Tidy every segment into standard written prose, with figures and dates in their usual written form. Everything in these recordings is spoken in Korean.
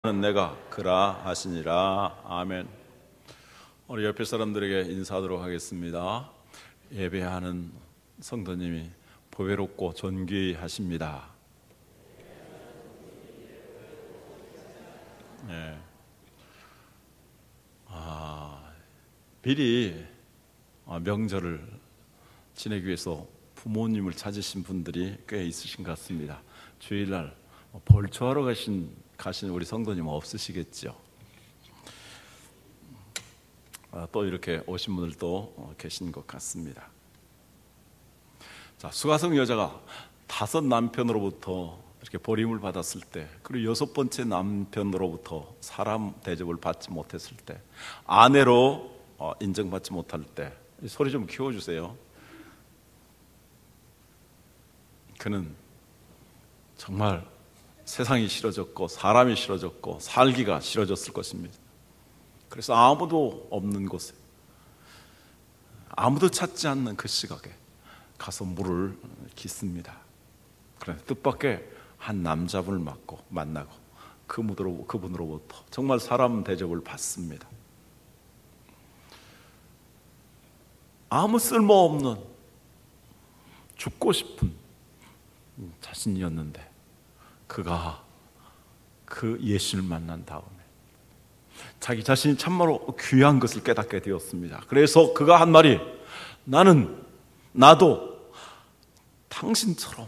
내가 그라 하시니라. 아멘. 우리 옆에 사람들에게 인사하도록 하겠습니다. 예배하는 성도님이 보배롭고 존귀하십니다. 네. 미리 명절을 지내기 위해서 부모님을 찾으신 분들이 꽤 있으신 것 같습니다. 주일날 벌초하러 가신 우리 성도님은 없으시겠죠. 또 이렇게 오신 분들도 계신 것 같습니다. 자, 수가성 여자가 5 남편으로부터 이렇게 버림을 받았을 때, 그리고 6번째 남편으로부터 사람 대접을 받지 못했을 때, 아내로 인정받지 못할 때, 소리 좀 키워주세요. 그는 정말 세상이 싫어졌고 사람이 싫어졌고 살기가 싫어졌을 것입니다. 그래서 아무도 없는 곳에, 아무도 찾지 않는 그 시각에 가서 물을 깃습니다. 그런데 뜻밖의 한 남자분을 만나고 그분으로부터 정말 사람 대접을 받습니다. 아무 쓸모없는 죽고 싶은 자신이었는데 그가 그 예수를 만난 다음에 자기 자신이 참으로 귀한 것을 깨닫게 되었습니다. 그래서 그가 한 말이, 나도 당신처럼,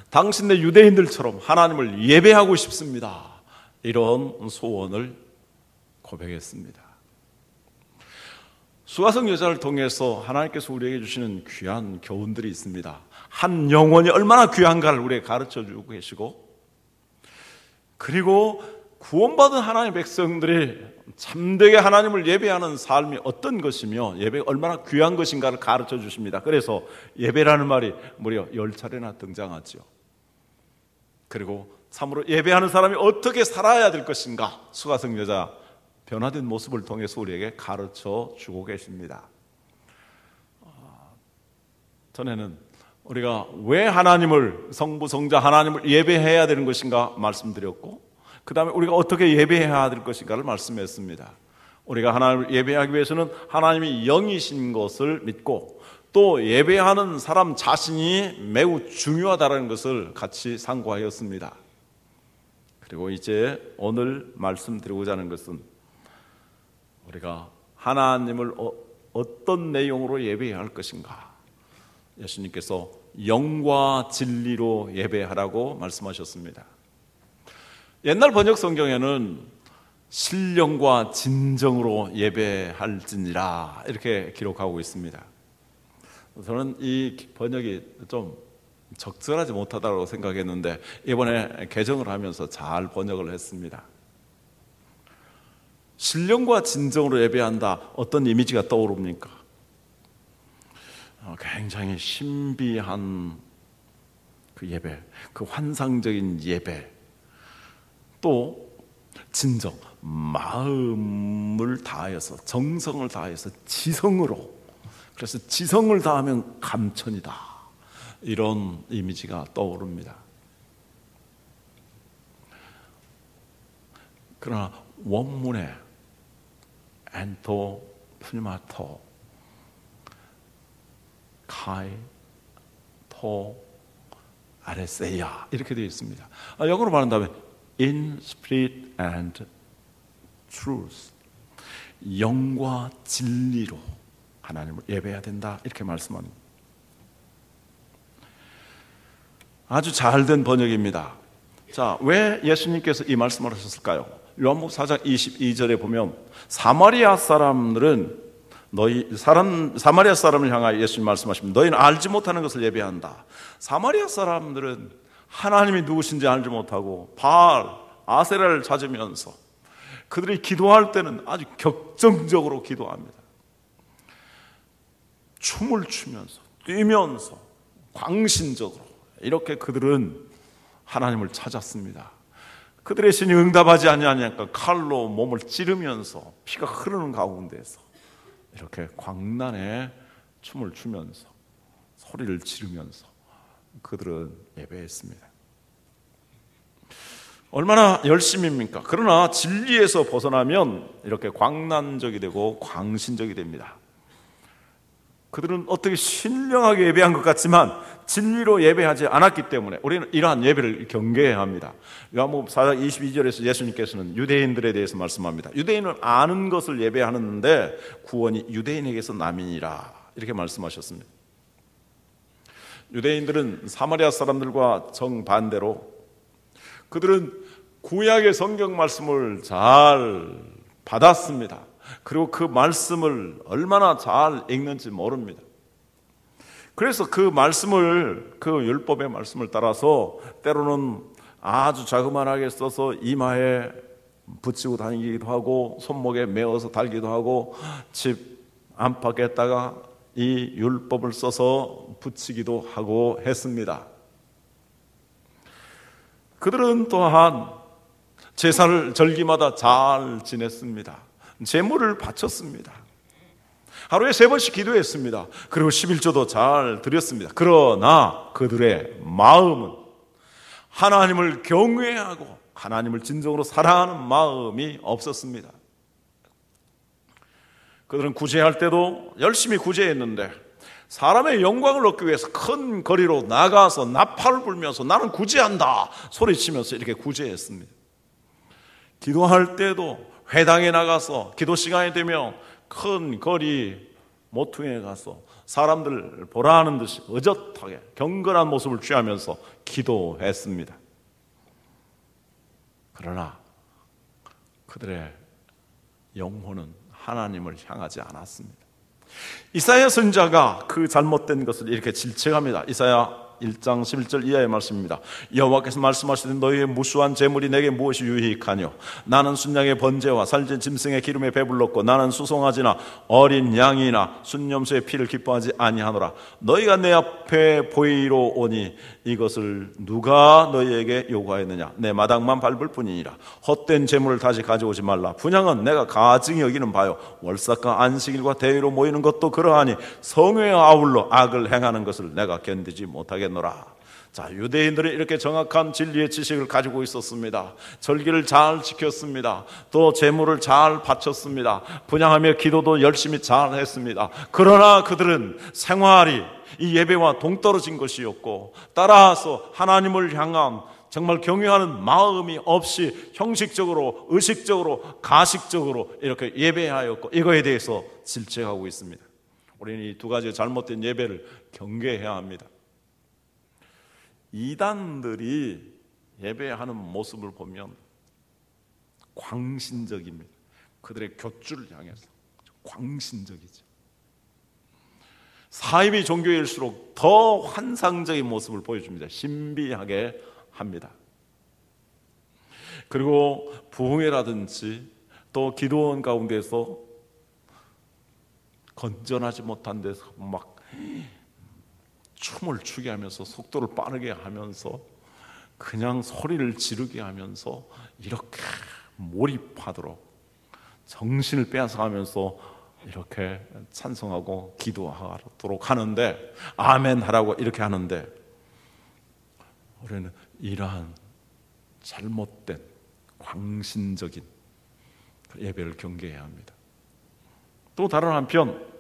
당신네 유대인들처럼 하나님을 예배하고 싶습니다. 이런 소원을 고백했습니다. 수가성 여자를 통해서 하나님께서 우리에게 주시는 귀한 교훈들이 있습니다. 한 영혼이 얼마나 귀한가를 우리에게 가르쳐주고 계시고, 그리고 구원받은 하나님의 백성들이 참되게 하나님을 예배하는 삶이 어떤 것이며 예배가 얼마나 귀한 것인가를 가르쳐 주십니다. 그래서 예배라는 말이 무려 10차례나 등장하죠. 그리고 참으로 예배하는 사람이 어떻게 살아야 될 것인가, 수가성 여자 변화된 모습을 통해서 우리에게 가르쳐 주고 계십니다. 전에는 우리가 왜 하나님을, 성부 성자 하나님을 예배해야 되는 것인가 말씀드렸고, 그 다음에 우리가 어떻게 예배해야 될 것인가를 말씀했습니다. 우리가 하나님을 예배하기 위해서는 하나님이 영이신 것을 믿고, 또 예배하는 사람 자신이 매우 중요하다는 것을 같이 상고하였습니다. 그리고 이제 오늘 말씀드리고자 하는 것은, 우리가 하나님을 어떤 내용으로 예배해야 할 것인가. 예수님께서 영과 진리로 예배하라고 말씀하셨습니다. 옛날 번역 성경에는 신령과 진정으로 예배할지니라 이렇게 기록하고 있습니다. 저는 이 번역이 좀 적절하지 못하다고 생각했는데 이번에 개정을 하면서 잘 번역을 했습니다. 신령과 진정으로 예배한다, 어떤 이미지가 떠오릅니까? 굉장히 신비한 그 예배, 그 환상적인 예배, 또 진정, 마음을 다하여서, 정성을 다해서, 지성으로, 그래서 지성을 다하면 감천이다, 이런 이미지가 떠오릅니다. 그러나 원문에 엔토 푸니마토 카이 토 아레세야 이렇게 되어 있습니다. 영어로 말한다면 in spirit and truth, 영과 진리로 하나님을 예배해야 된다, 이렇게 말씀합니다. 아주 잘된 번역입니다. 자, 왜 예수님께서 이 말씀을 하셨을까요? 요한복음 4장 22절에 보면 사마리아 사람들은 사마리아 사람을 향하여 예수님 말씀하십니다. 너희는 알지 못하는 것을 예배한다. 사마리아 사람들은 하나님이 누구신지 알지 못하고 바알, 아세라를 찾으면서 그들이 기도할 때는 아주 격정적으로 기도합니다. 춤을 추면서, 뛰면서, 광신적으로 이렇게 그들은 하나님을 찾았습니다. 그들의 신이 응답하지 아니하니까 칼로 몸을 찌르면서 피가 흐르는 가운데서 이렇게 광란에 춤을 추면서 소리를 지르면서 그들은 예배했습니다. 얼마나 열심입니까? 그러나 진리에서 벗어나면 이렇게 광란적이 되고 광신적이 됩니다. 그들은 어떻게 신령하게 예배한 것 같지만 진리로 예배하지 않았기 때문에 우리는 이러한 예배를 경계해야 합니다. 요한복음 4장 22절에서 예수님께서는 유대인들에 대해서 말씀합니다. 유대인은 아는 것을 예배하는데 구원이 유대인에게서 남이니라 이렇게 말씀하셨습니다. 유대인들은 사마리아 사람들과 정반대로 그들은 구약의 성경 말씀을 잘 받았습니다. 그리고 그 말씀을 얼마나 잘 읽는지 모릅니다. 그래서 그 말씀을, 그 율법의 말씀을 따라서 때로는 아주 자그마하게 써서 이마에 붙이고 다니기도 하고 손목에 메어서 달기도 하고 집 안팎에다가 이 율법을 써서 붙이기도 하고 했습니다. 그들은 또한 제사를 절기마다 잘 지냈습니다. 제물을 바쳤습니다. 하루에 3번씩 기도했습니다. 그리고 11조도 잘 드렸습니다. 그러나 그들의 마음은 하나님을 경외하고 하나님을 진정으로 사랑하는 마음이 없었습니다. 그들은 구제할 때도 열심히 구제했는데 사람의 영광을 얻기 위해서 큰 거리로 나가서 나팔을 불면서 나는 구제한다 소리치면서 이렇게 구제했습니다. 기도할 때도 회당에 나가서 기도 시간이 되면 큰 거리 모퉁이에 가서 사람들 보라는 듯이 의젓하게 경건한 모습을 취하면서 기도했습니다. 그러나 그들의 영혼은 하나님을 향하지 않았습니다. 이사야 선지자가 그 잘못된 것을 이렇게 질책합니다. 이사야 1장 11절 이하의 말씀입니다. 여호와께서 말씀하시되 너희의 무수한 재물이 내게 무엇이 유익하뇨? 나는 순양의 번제와 살진 짐승의 기름에 배불렀고 나는 수송아지나 어린 양이나 순념소의 피를 기뻐하지 아니하노라. 너희가 내 앞에 보이러 오니 이것을 누가 너희에게 요구하였느냐? 내 마당만 밟을 뿐이니라. 헛된 재물을 다시 가져오지 말라. 분향은 내가 가증히 여기는 바요 월삭과 안식일과 대회로 모이는 것도 그러하니 성회에 아울러 악을 행하는 것을 내가 견디지 못하겠노라. 자, 유대인들은 이렇게 정확한 진리의 지식을 가지고 있었습니다. 절기를 잘 지켰습니다. 또 제물을 잘 바쳤습니다. 분향하며 기도도 열심히 잘 했습니다. 그러나 그들은 생활이 이 예배와 동떨어진 것이었고 따라서 하나님을 향한 정말 경외하는 마음이 없이 형식적으로, 의식적으로, 가식적으로 이렇게 예배하였고 이거에 대해서 질책하고 있습니다. 우리는 이 두 가지 잘못된 예배를 경계해야 합니다. 이단들이 예배하는 모습을 보면 광신적입니다. 그들의 볏줄을 향해서 광신적이죠. 사이비 종교일수록 더 환상적인 모습을 보여줍니다. 신비하게 합니다. 그리고 부흥회라든지 또 기도원 가운데서 건전하지 못한 데서 막 춤을 추게 하면서 속도를 빠르게 하면서 그냥 소리를 지르게 하면서 이렇게 몰입하도록 정신을 빼앗아가면서 이렇게 찬송하고 기도하도록 하는데 아멘 하라고 이렇게 하는데 우리는 이러한 잘못된 광신적인 예배를 경계해야 합니다. 또 다른 한편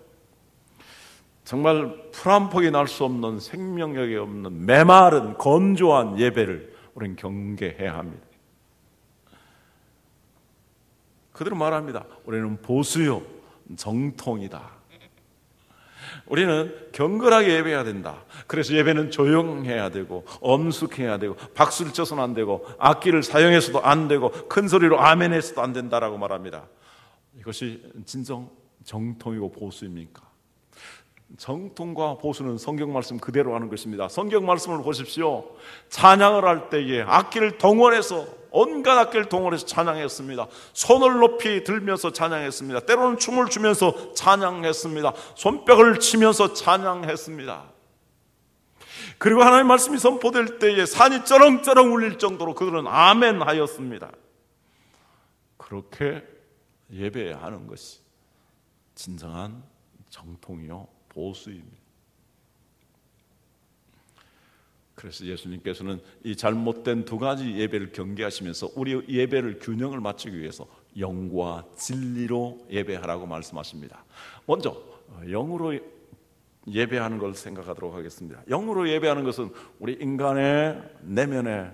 정말 풀 한 폭이 날 수 없는 생명력이 없는 메마른 건조한 예배를 우리는 경계해야 합니다. 그들은 말합니다. 우리는 보수요 정통이다. 우리는 경건하게 예배해야 된다. 그래서 예배는 조용해야 되고 엄숙해야 되고 박수를 쳐서는 안 되고 악기를 사용해서도 안 되고 큰 소리로 아멘 해서도 안 된다라고 말합니다. 이것이 진정 정통이고 보수입니까? 정통과 보수는 성경 말씀 그대로 하는 것입니다. 성경 말씀을 보십시오. 찬양을 할 때에 악기를 동원해서 온갖 악기를 동원해서 찬양했습니다. 손을 높이 들면서 찬양했습니다. 때로는 춤을 추면서 찬양했습니다. 손뼉을 치면서 찬양했습니다. 그리고 하나님의 말씀이 선포될 때에 산이 쩌렁쩌렁 울릴 정도로 그들은 아멘 하였습니다. 그렇게 예배하는 것이 진정한 정통이요 보수입니다. 그래서 예수님께서는 이 잘못된 두 가지 예배를 경계하시면서 우리 예배를 균형을 맞추기 위해서 영과 진리로 예배하라고 말씀하십니다. 먼저 영으로 예배하는 걸 생각하도록 하겠습니다. 영으로 예배하는 것은 우리 인간의 내면의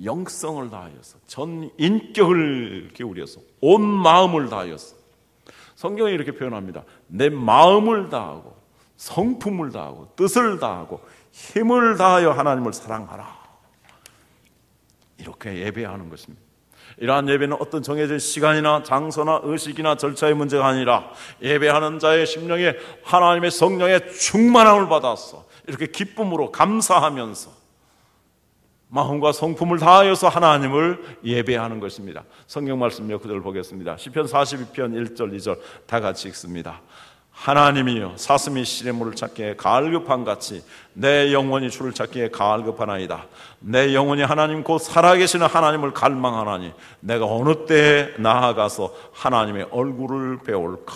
영성을 다하여서, 전 인격을 기울여서, 온 마음을 다하여서, 성경이 이렇게 표현합니다. 내 마음을 다하고 성품을 다하고 뜻을 다하고 힘을 다하여 하나님을 사랑하라. 이렇게 예배하는 것입니다. 이러한 예배는 어떤 정해진 시간이나 장소나 의식이나 절차의 문제가 아니라 예배하는 자의 심령에 하나님의 성령의 충만함을 받아서 이렇게 기쁨으로 감사하면서 마음과 성품을 다하여서 하나님을 예배하는 것입니다. 성경 말씀 몇 구절 보겠습니다. 시편 42편 1절 2절 다 같이 읽습니다. 하나님이여, 사슴이 시냇물을 찾기에 가을급한 같이 내 영혼이 주를 찾기에 가을급하나이다. 내 영혼이 하나님 곧 살아계시는 하나님을 갈망하나니 내가 어느 때에 나아가서 하나님의 얼굴을 배울까.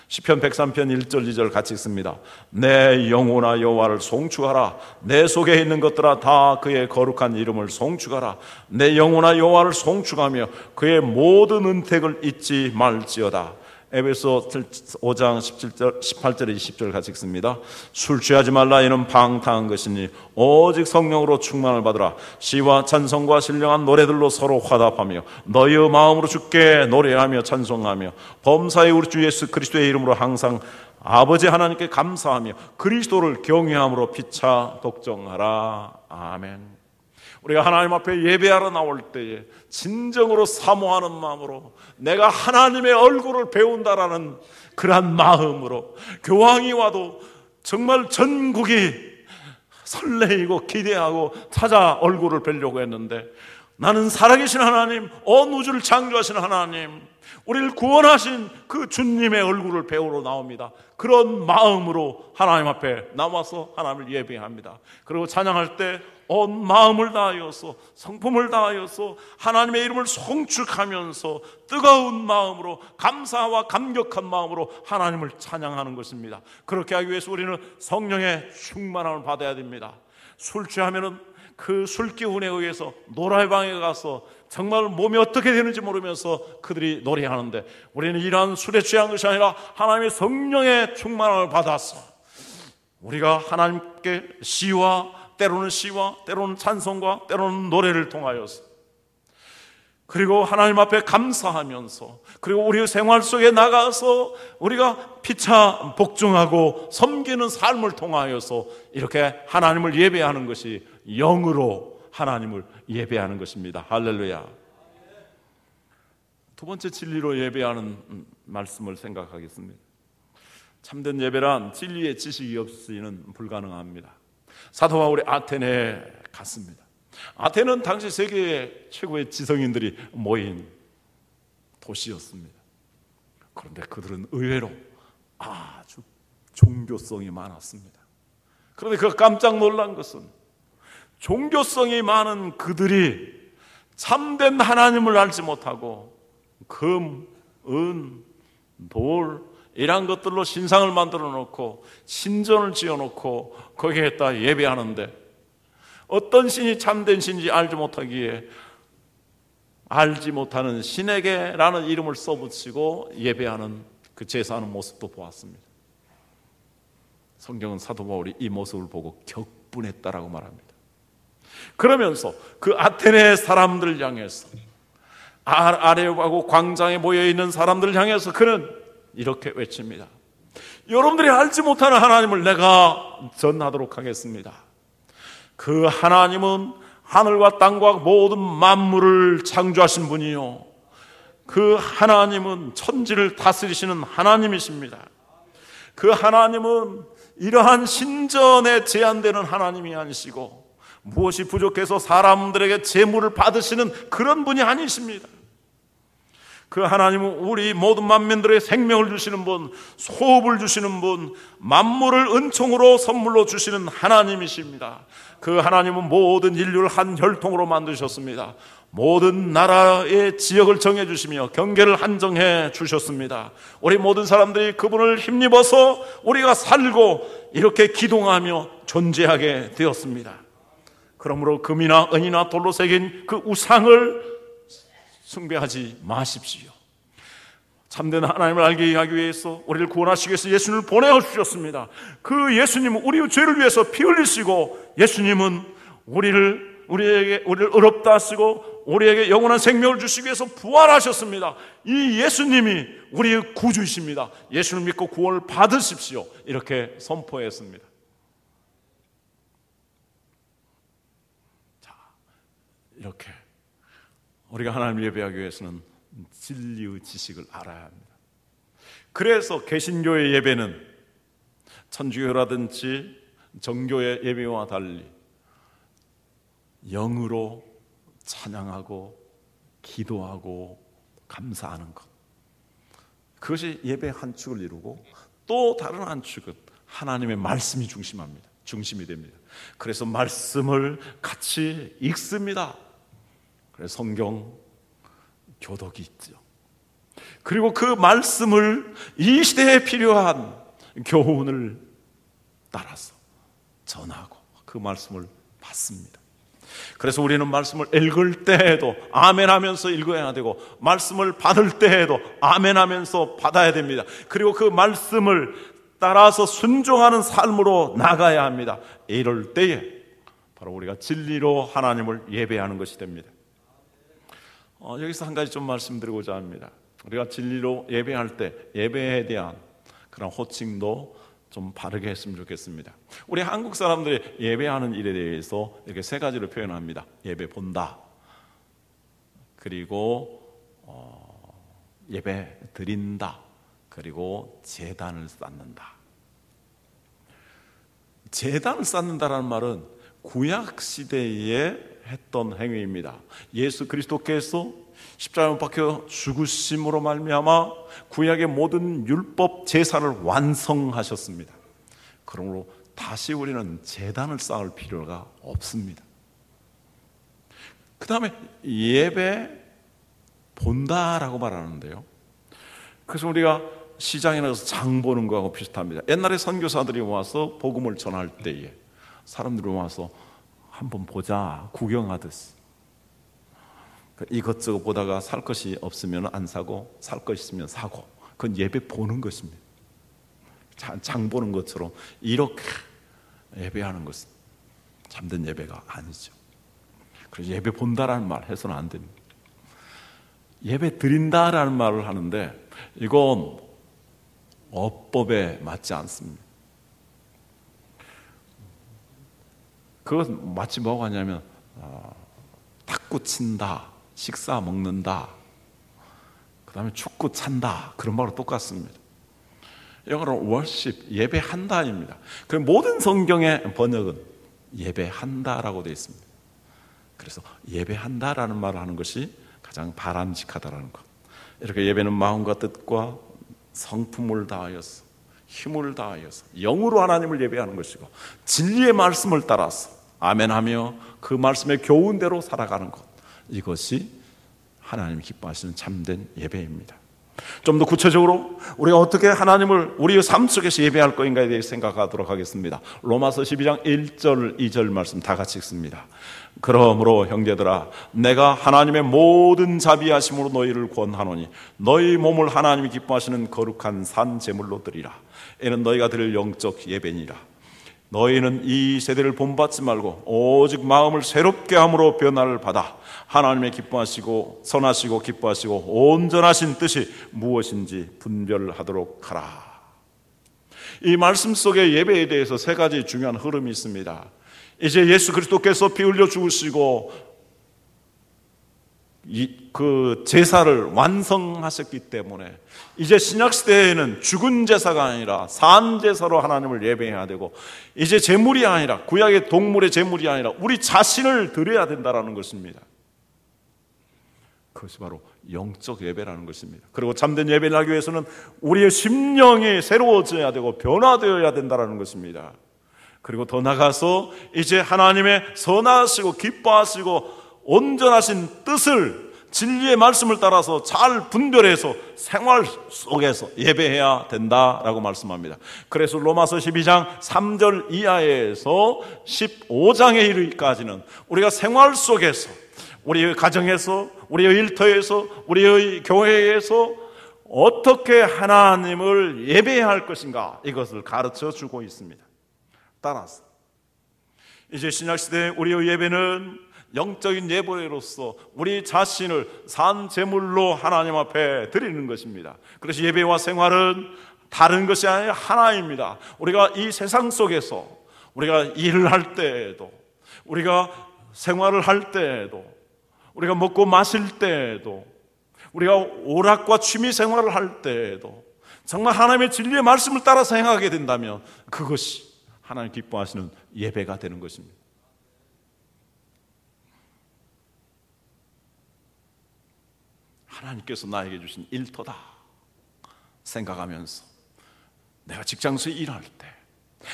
시편 103편 1절 2절 같이 읽습니다. 내 영혼아 여호와를 송축하라. 내 속에 있는 것들아 다 그의 거룩한 이름을 송축하라. 내 영혼아 여호와를 송축하며 그의 모든 은택을 잊지 말지어다. 에베소 5장 17절, 18절에 20절 같이 읽습니다. 술 취하지 말라. 이는 방탕한 것이니 오직 성령으로 충만을 받으라. 시와 찬송과 신령한 노래들로 서로 화답하며 너희의 마음으로 주께 노래하며 찬송하며 범사의 우리 주 예수 그리스도의 이름으로 항상 아버지 하나님께 감사하며 그리스도를 경외함으로 피차 독정하라. 아멘. 우리가 하나님 앞에 예배하러 나올 때에 진정으로 사모하는 마음으로 내가 하나님의 얼굴을 배운다라는 그러한 마음으로 교황이 와도 정말 전국이 설레이고 기대하고 찾아 얼굴을 뵈려고 했는데 나는 살아계신 하나님, 온 우주를 창조하신 하나님, 우리를 구원하신 그 주님의 얼굴을 배우러 나옵니다. 그런 마음으로 하나님 앞에 나와서 하나님을 예배합니다. 그리고 찬양할 때 온 마음을 다하여서 성품을 다하여서 하나님의 이름을 송축하면서 뜨거운 마음으로 감사와 감격한 마음으로 하나님을 찬양하는 것입니다. 그렇게 하기 위해서 우리는 성령의 충만함을 받아야 됩니다. 술 취하면은 그 술기운에 의해서 노래방에 가서 정말 몸이 어떻게 되는지 모르면서 그들이 노래하는데 우리는 이러한 술에 취한 것이 아니라 하나님의 성령의 충만함을 받아서 우리가 하나님께 때로는 찬송과 때로는 노래를 통하여서 그리고 하나님 앞에 감사하면서 그리고 우리의 생활 속에 나가서 우리가 피차 복종하고 섬기는 삶을 통하여서 이렇게 하나님을 예배하는 것이 영으로 하나님을 예배하는 것입니다. 할렐루야. 두 번째 진리로 예배하는 말씀을 생각하겠습니다. 참된 예배란 진리의 지식이 없이는 불가능합니다. 사도 바울이 아테네에 갔습니다. 아테네는 당시 세계의 최고의 지성인들이 모인 도시였습니다. 그런데 그들은 의외로 아주 종교성이 많았습니다. 그런데 그 깜짝 놀란 것은 종교성이 많은 그들이 참된 하나님을 알지 못하고 금, 은, 돌 이런 것들로 신상을 만들어 놓고 신전을 지어 놓고 거기에다 예배하는데 어떤 신이 참된 신인지 알지 못하기에 알지 못하는 신에게라는 이름을 써붙이고 예배하는 그 제사하는 모습도 보았습니다. 성경은 사도 바울이 이 모습을 보고 격분했다라고 말합니다. 그러면서 그 아테네 사람들을 향해서 아레오하고 광장에 모여있는 사람들을 향해서 그는 이렇게 외칩니다. 여러분들이 알지 못하는 하나님을 내가 전하도록 하겠습니다. 그 하나님은 하늘과 땅과 모든 만물을 창조하신 분이요, 그 하나님은 천지를 다스리시는 하나님이십니다. 그 하나님은 이러한 신전에 제한되는 하나님이 아니시고 무엇이 부족해서 사람들에게 재물을 받으시는 그런 분이 아니십니다. 그 하나님은 우리 모든 만민들의 생명을 주시는 분, 소업을 주시는 분, 만물을 은총으로 선물로 주시는 하나님이십니다. 그 하나님은 모든 인류를 한 혈통으로 만드셨습니다. 모든 나라의 지역을 정해주시며 경계를 한정해 주셨습니다. 우리 모든 사람들이 그분을 힘입어서 우리가 살고 이렇게 기동하며 존재하게 되었습니다. 그러므로 금이나 은이나 돌로 새긴 그 우상을 숭배하지 마십시오. 참된 하나님을 알게 하기 위해서 우리를 구원하시기 위해서 예수님을 보내주셨습니다. 그 예수님은 우리의 죄를 위해서 피 흘리시고, 예수님은 우리를 의롭다 하시고 우리에게 영원한 생명을 주시기 위해서 부활하셨습니다. 이 예수님이 우리의 구주이십니다. 예수를 믿고 구원을 받으십시오. 이렇게 선포했습니다. 자, 이렇게 우리가 하나님을 예배하기 위해서는 진리의 지식을 알아야 합니다. 그래서 개신교의 예배는 천주교라든지 정교의 예배와 달리 영으로 찬양하고 기도하고 감사하는 것, 그것이 예배의 한 축을 이루고, 또 다른 한 축은 하나님의 말씀이 중심이 됩니다. 그래서 말씀을 같이 읽습니다. 그래서 성경 교독이 있죠. 그리고 그 말씀을 이 시대에 필요한 교훈을 따라서 전하고 그 말씀을 받습니다. 그래서 우리는 말씀을 읽을 때에도 아멘 하면서 읽어야 되고, 말씀을 받을 때에도 아멘 하면서 받아야 됩니다. 그리고 그 말씀을 따라서 순종하는 삶으로 나가야 합니다. 이럴 때에 바로 우리가 진리로 하나님을 예배하는 것이 됩니다. 여기서 한 가지 좀 말씀드리고자 합니다. 우리가 진리로 예배할 때 예배에 대한 그런 호칭도 좀 바르게 했으면 좋겠습니다. 우리 한국 사람들이 예배하는 일에 대해서 이렇게 세 가지로 표현합니다. 예배 본다, 그리고 예배 드린다, 그리고 제단을 쌓는다. 제단을 쌓는다라는 말은 구약 시대에 했던 행위입니다. 예수 그리스도께서 십자가에 못 박혀 죽으심으로 말미암아 구약의 모든 율법 제사를 완성하셨습니다. 그러므로 다시 우리는 제단을 쌓을 필요가 없습니다. 그 다음에 예배 본다라고 말하는데요, 그래서 우리가 시장에 나가서 장 보는 거하고 비슷합니다. 옛날에 선교사들이 와서 복음을 전할 때에 사람들이 와서 한번 보자, 구경하듯이 이것저것 보다가 살 것이 없으면 안 사고, 살 것이 있으면 사고, 그건 예배 보는 것입니다. 장 보는 것처럼 이렇게 예배하는 것은 참된 예배가 아니죠. 그래서 예배 본다라는 말 해서는 안 됩니다. 예배 드린다라는 말을 하는데 이건 어법에 맞지 않습니다. 그건 마치 뭐가 하냐면 탁구 친다, 식사 먹는다, 그 다음에 축구 찬다, 그런 말로 똑같습니다. 영어로는 worship, 예배한다입니다. 그럼 모든 성경의 번역은 예배한다라고 되어 있습니다. 그래서 예배한다라는 말을 하는 것이 가장 바람직하다라는 것. 이렇게 예배는 마음과 뜻과 성품을 다하여서, 힘을 다하여서 영으로 하나님을 예배하는 것이고, 진리의 말씀을 따라서 아멘하며 그 말씀의 교훈대로 살아가는 것, 이것이 하나님이 기뻐하시는 참된 예배입니다. 좀 더 구체적으로 우리가 어떻게 하나님을 우리의 삶 속에서 예배할 것인가에 대해 생각하도록 하겠습니다. 로마서 12장 1절 2절 말씀 다 같이 읽습니다. 그러므로 형제들아, 내가 하나님의 모든 자비하심으로 너희를 권하노니 너희 몸을 하나님이 기뻐하시는 거룩한 산 제물로 드리라. 이는 너희가 드릴 영적 예배니라. 너희는 이 세대를 본받지 말고 오직 마음을 새롭게 함으로 변화를 받아 하나님의 기뻐하시고 선하시고 기뻐하시고 온전하신 뜻이 무엇인지 분별하도록 하라. 이 말씀 속에 예배에 대해서 세 가지 중요한 흐름이 있습니다. 이제 예수 그리스도께서 피 흘려 죽으시고 그 제사를 완성하셨기 때문에 이제 신약시대에는 죽은 제사가 아니라 산 제사로 하나님을 예배해야 되고, 이제 제물이 아니라, 구약의 동물의 제물이 아니라 우리 자신을 드려야 된다는 것입니다. 그것이 바로 영적 예배라는 것입니다. 그리고 참된 예배를 하기 위해서는 우리의 심령이 새로워져야 되고 변화되어야 된다는 것입니다. 그리고 더 나아가서 이제 하나님의 선하시고 기뻐하시고 온전하신 뜻을 진리의 말씀을 따라서 잘 분별해서 생활 속에서 예배해야 된다라고 말씀합니다. 그래서 로마서 12장 3절 이하에서 15장에 이르기까지는 우리가 생활 속에서, 우리의 가정에서, 우리의 일터에서, 우리의 교회에서 어떻게 하나님을 예배해야 할 것인가, 이것을 가르쳐 주고 있습니다. 따라서 이제 신약시대의 우리의 예배는 영적인 예배로서 우리 자신을 산 제물로 하나님 앞에 드리는 것입니다. 그래서 예배와 생활은 다른 것이 아니라 하나입니다. 우리가 이 세상 속에서 우리가 일을 할 때에도, 우리가 생활을 할 때에도, 우리가 먹고 마실 때에도, 우리가 오락과 취미 생활을 할 때에도 정말 하나님의 진리의 말씀을 따라서 행하게 된다면 그것이 하나님 기뻐하시는 예배가 되는 것입니다. 하나님께서 나에게 주신 일터다 생각하면서 내가 직장에서 일할 때,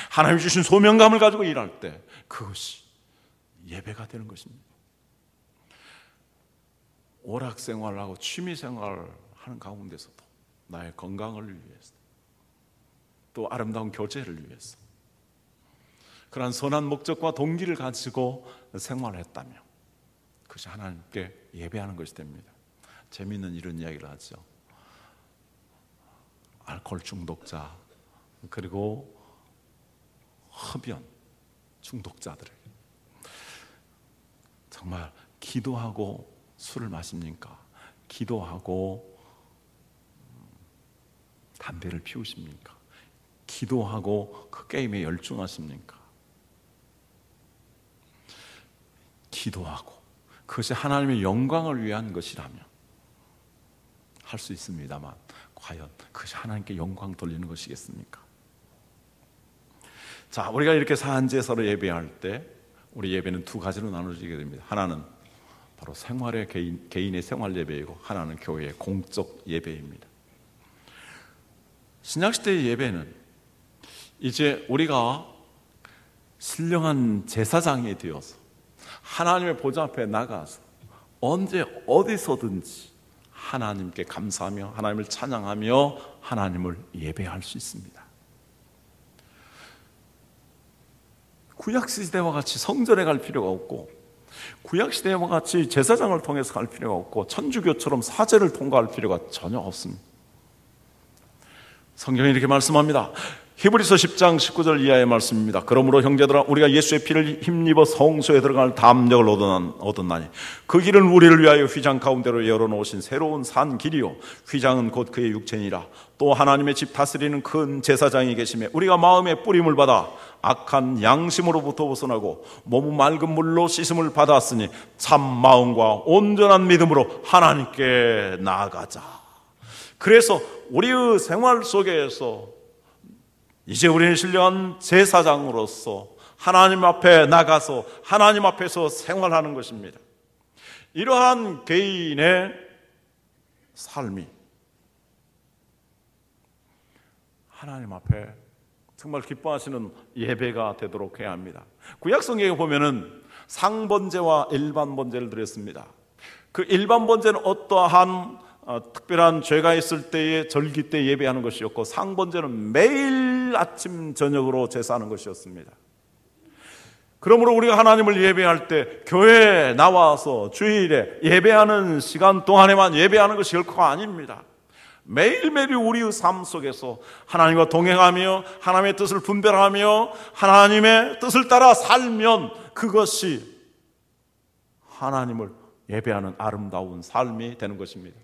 하나님이 주신 소명감을 가지고 일할 때 그것이 예배가 되는 것입니다. 오락생활하고 취미생활을 하는 가운데서도 나의 건강을 위해서, 또 아름다운 교제를 위해서 그러한 선한 목적과 동기를 가지고 생활했다면 그것이 하나님께 예배하는 것이 됩니다. 재미있는 이런 이야기를 하죠. 알코올 중독자, 그리고 흡연 중독자들에게 정말 기도하고 술을 마십니까? 기도하고 담배를 피우십니까? 기도하고 그 게임에 열중하십니까? 기도하고 그것이 하나님의 영광을 위한 것이라면 할 수 있습니다만 과연 그것이 하나님께 영광 돌리는 것이겠습니까? 자, 우리가 이렇게 사한제사로 예배할 때 우리 예배는 두 가지로 나눠지게 됩니다. 하나는 바로 생활의 개인의 생활 예배이고, 하나는 교회의 공적 예배입니다. 신약시대의 예배는 이제 우리가 신령한 제사장이 되어서 하나님의 보좌 앞에 나가서 언제 어디서든지 하나님께 감사하며 하나님을 찬양하며 하나님을 예배할 수 있습니다. 구약시대와 같이 성전에 갈 필요가 없고, 구약시대와 같이 제사장을 통해서 갈 필요가 없고, 천주교처럼 사제를 통과할 필요가 전혀 없습니다. 성경이 이렇게 말씀합니다. 히브리서 10장 19절 이하의 말씀입니다. 그러므로 형제들아, 우리가 예수의 피를 힘입어 성소에 들어갈 담력을 얻었나니 그 길은 우리를 위하여 휘장 가운데로 열어놓으신 새로운 산 길이요, 휘장은 곧 그의 육체니라. 또 하나님의 집 다스리는 큰 제사장이 계시매 우리가 마음의 뿌림을 받아 악한 양심으로부터 벗어나고 몸은 맑은 물로 씻음을 받았으니 참 마음과 온전한 믿음으로 하나님께 나아가자. 그래서 우리의 생활 속에서 이제 우리는 신령한 제사장으로서 하나님 앞에 나가서 하나님 앞에서 생활하는 것입니다. 이러한 개인의 삶이 하나님 앞에 정말 기뻐하시는 예배가 되도록 해야 합니다. 구약성경에 보면은 상번제와 일반 번제를 드렸습니다. 그 일반 번제는 어떠한 특별한 죄가 있을 때에 절기 때 예배하는 것이었고, 상번제는 매일 아침 저녁으로 제사하는 것이었습니다. 그러므로 우리가 하나님을 예배할 때 교회에 나와서 주일에 예배하는 시간 동안에만 예배하는 것이 결코 아닙니다. 매일매일 우리의 삶 속에서 하나님과 동행하며 하나님의 뜻을 분별하며 하나님의 뜻을 따라 살면 그것이 하나님을 예배하는 아름다운 삶이 되는 것입니다.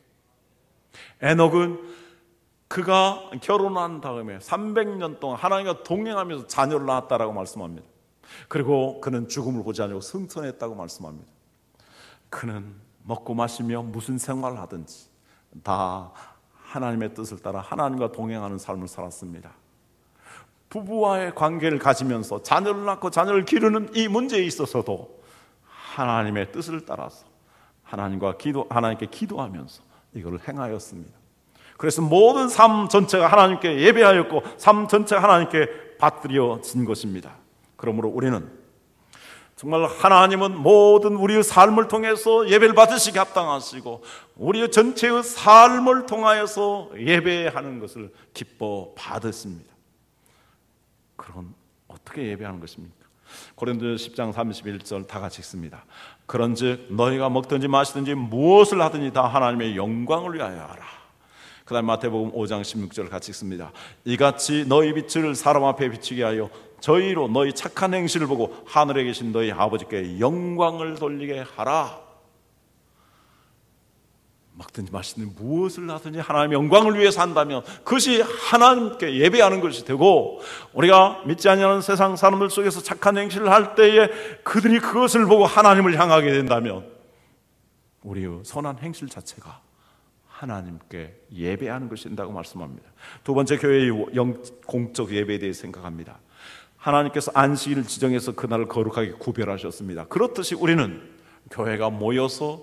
에녹은 그가 결혼한 다음에 300년 동안 하나님과 동행하면서 자녀를 낳았다라고 말씀합니다. 그리고 그는 죽음을 보지 않고 승천했다고 말씀합니다. 그는 먹고 마시며 무슨 생활을 하든지 다 하나님의 뜻을 따라 하나님과 동행하는 삶을 살았습니다. 부부와의 관계를 가지면서 자녀를 낳고 자녀를 기르는 이 문제에 있어서도 하나님의 뜻을 따라서 하나님께 기도하면서 이걸 행하였습니다. 그래서 모든 삶 전체가 하나님께 예배하였고 삶 전체가 하나님께 받들여진 것입니다. 그러므로 우리는 정말 하나님은 모든 우리의 삶을 통해서 예배를 받으시기 합당하시고 우리의 전체의 삶을 통하여서 예배하는 것을 기뻐 받으십니다. 그럼 어떻게 예배하는 것입니까? 고린도전서 10장 31절 다 같이 읽습니다. 그런즉 너희가 먹든지 마시든지 무엇을 하든지 다 하나님의 영광을 위하여 하라. 그 다음 마태복음 5장 16절 같이 읽습니다. 이같이 너희 빛을 사람 앞에 비추게 하여 저희로 너희 착한 행실을 보고 하늘에 계신 너희 아버지께 영광을 돌리게 하라. 먹든지 마시든지 무엇을 하든지 하나님의 영광을 위해서 한다면 그것이 하나님께 예배하는 것이 되고, 우리가 믿지 않는 세상 사람들 속에서 착한 행실을 할 때에 그들이 그것을 보고 하나님을 향하게 된다면 우리의 선한 행실 자체가 하나님께 예배하는 것이 된다고 말씀합니다. 두 번째, 교회의 공적 예배에 대해 생각합니다. 하나님께서 안식일을 지정해서 그날을 거룩하게 구별하셨습니다. 그렇듯이 우리는 교회가 모여서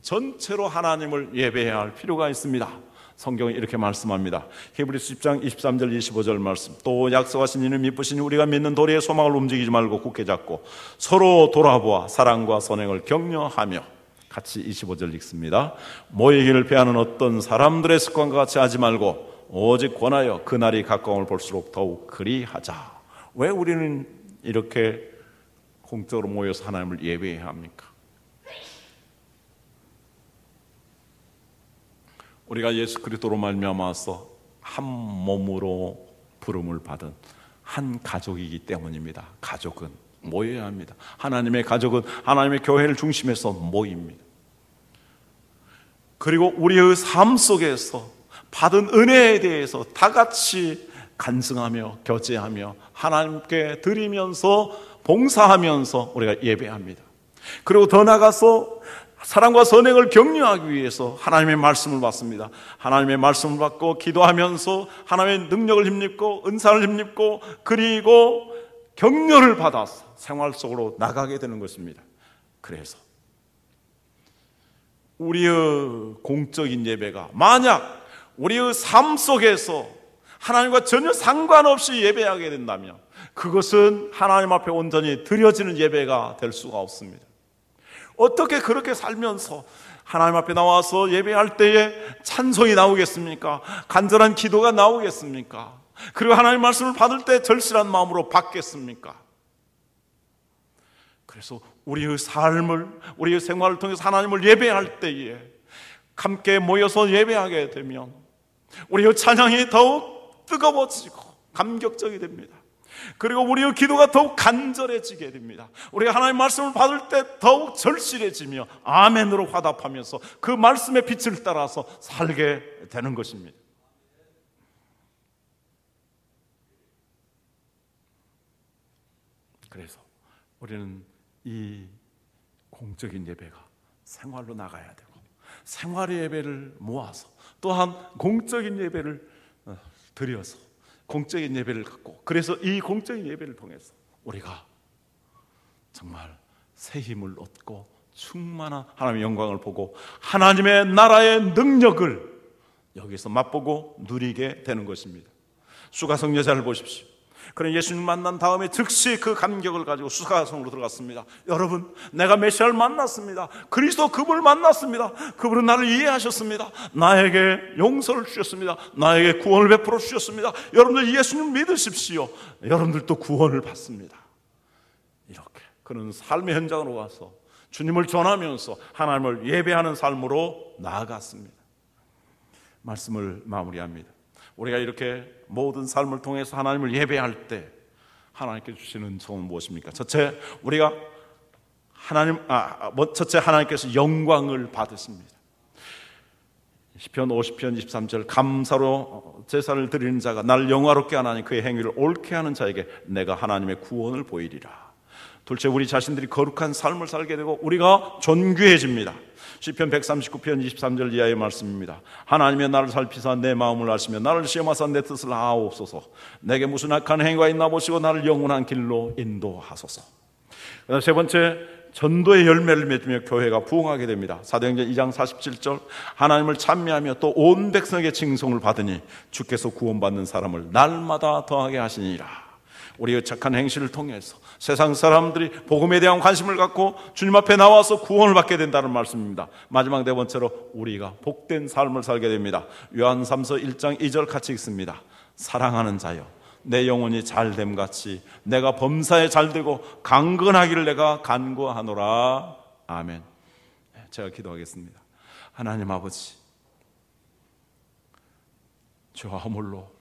전체로 하나님을 예배해야 할 필요가 있습니다. 성경이 이렇게 말씀합니다. 히브리서 10장 23절 25절 말씀. 또 약속하신 이는 미쁘시니 우리가 믿는 도리의 소망을 움직이지 말고 굳게 잡고 서로 돌아보아 사랑과 선행을 격려하며, 같이 25절 읽습니다. 모이기를 피하는 어떤 사람들의 습관과 같이 하지 말고 오직 권하여 그날이 가까움을 볼수록 더욱 그리하자. 왜 우리는 이렇게 공적으로 모여서 하나님을 예배해야 합니까? 우리가 예수 그리스도로 말미암아서 한 몸으로 부름을 받은 한 가족이기 때문입니다. 가족은 모여야 합니다. 하나님의 가족은 하나님의 교회를 중심해서 모입니다. 그리고 우리의 삶 속에서 받은 은혜에 대해서 다 같이 간증하며 교제하며 하나님께 드리면서 봉사하면서 우리가 예배합니다. 그리고 더 나아가서 사랑과 선행을 격려하기 위해서 하나님의 말씀을 받습니다. 하나님의 말씀을 받고 기도하면서 하나님의 능력을 힘입고 은사를 힘입고 그리고 격려를 받아서 생활 속으로 나가게 되는 것입니다. 그래서 우리의 공적인 예배가 만약 우리의 삶 속에서 하나님과 전혀 상관없이 예배하게 된다면 그것은 하나님 앞에 온전히 드려지는 예배가 될 수가 없습니다. 어떻게 그렇게 살면서 하나님 앞에 나와서 예배할 때에 찬송이 나오겠습니까? 간절한 기도가 나오겠습니까? 그리고 하나님 말씀을 받을 때 절실한 마음으로 받겠습니까? 그래서 우리의 삶을, 우리의 생활을 통해서 하나님을 예배할 때에 함께 모여서 예배하게 되면 우리의 찬양이 더욱 뜨거워지고 감격적이 됩니다. 그리고 우리의 기도가 더욱 간절해지게 됩니다. 우리가 하나님의 말씀을 받을 때 더욱 절실해지며 아멘으로 화답하면서 그 말씀의 빛을 따라서 살게 되는 것입니다. 그래서 우리는 이 공적인 예배가 생활로 나가야 되고 생활의 예배를 모아서 또한 공적인 예배를 드려서 공적인 예배를 갖고, 그래서 이 공적인 예배를 통해서 우리가 정말 새 힘을 얻고 충만한 하나님의 영광을 보고 하나님의 나라의 능력을 여기서 맛보고 누리게 되는 것입니다. 수가성 여자를 보십시오. 그는 예수님 만난 다음에 즉시 그 감격을 가지고 수가성으로 들어갔습니다. 여러분, 내가 메시아를 만났습니다. 그리스도 그분을 만났습니다. 그분은 나를 이해하셨습니다. 나에게 용서를 주셨습니다. 나에게 구원을 베풀어 주셨습니다. 여러분들 예수님 믿으십시오. 여러분들도 구원을 받습니다. 이렇게 그는 삶의 현장으로 와서 주님을 전하면서 하나님을 예배하는 삶으로 나아갔습니다. 말씀을 마무리합니다. 우리가 이렇게 모든 삶을 통해서 하나님을 예배할 때 하나님께 주시는 정은 무엇입니까? 첫째, 우리가 첫째 하나님께서 영광을 받으십니다. 시편 50편 23절 감사로 제사를 드리는 자가 나를 영화롭게 하나니 그의 행위를 옳게 하는 자에게 내가 하나님의 구원을 보이리라. 둘째, 우리 자신들이 거룩한 삶을 살게 되고 우리가 존귀해집니다. 시편 139편 23절 이하의 말씀입니다. 하나님의 나를 살피사 내 마음을 아시며 나를 시험하사 내 뜻을 아옵소서. 내게 무슨 악한 행위가 있나 보시고 나를 영원한 길로 인도하소서. 그다음 세 번째, 전도의 열매를 맺으며 교회가 부흥하게 됩니다. 사도행전 2장 47절 하나님을 찬미하며 또 온 백성에게 칭송을 받으니 주께서 구원받는 사람을 날마다 더하게 하시니라. 우리의 착한 행실을 통해서 세상 사람들이 복음에 대한 관심을 갖고 주님 앞에 나와서 구원을 받게 된다는 말씀입니다. 마지막 네 번째로 우리가 복된 삶을 살게 됩니다. 요한 3서 1장 2절 같이 읽습니다. 사랑하는 자여, 내 영혼이 잘됨 같이 내가 범사에 잘되고 강건하기를 내가 간구하노라. 아멘. 제가 기도하겠습니다. 하나님 아버지, 저와 홀로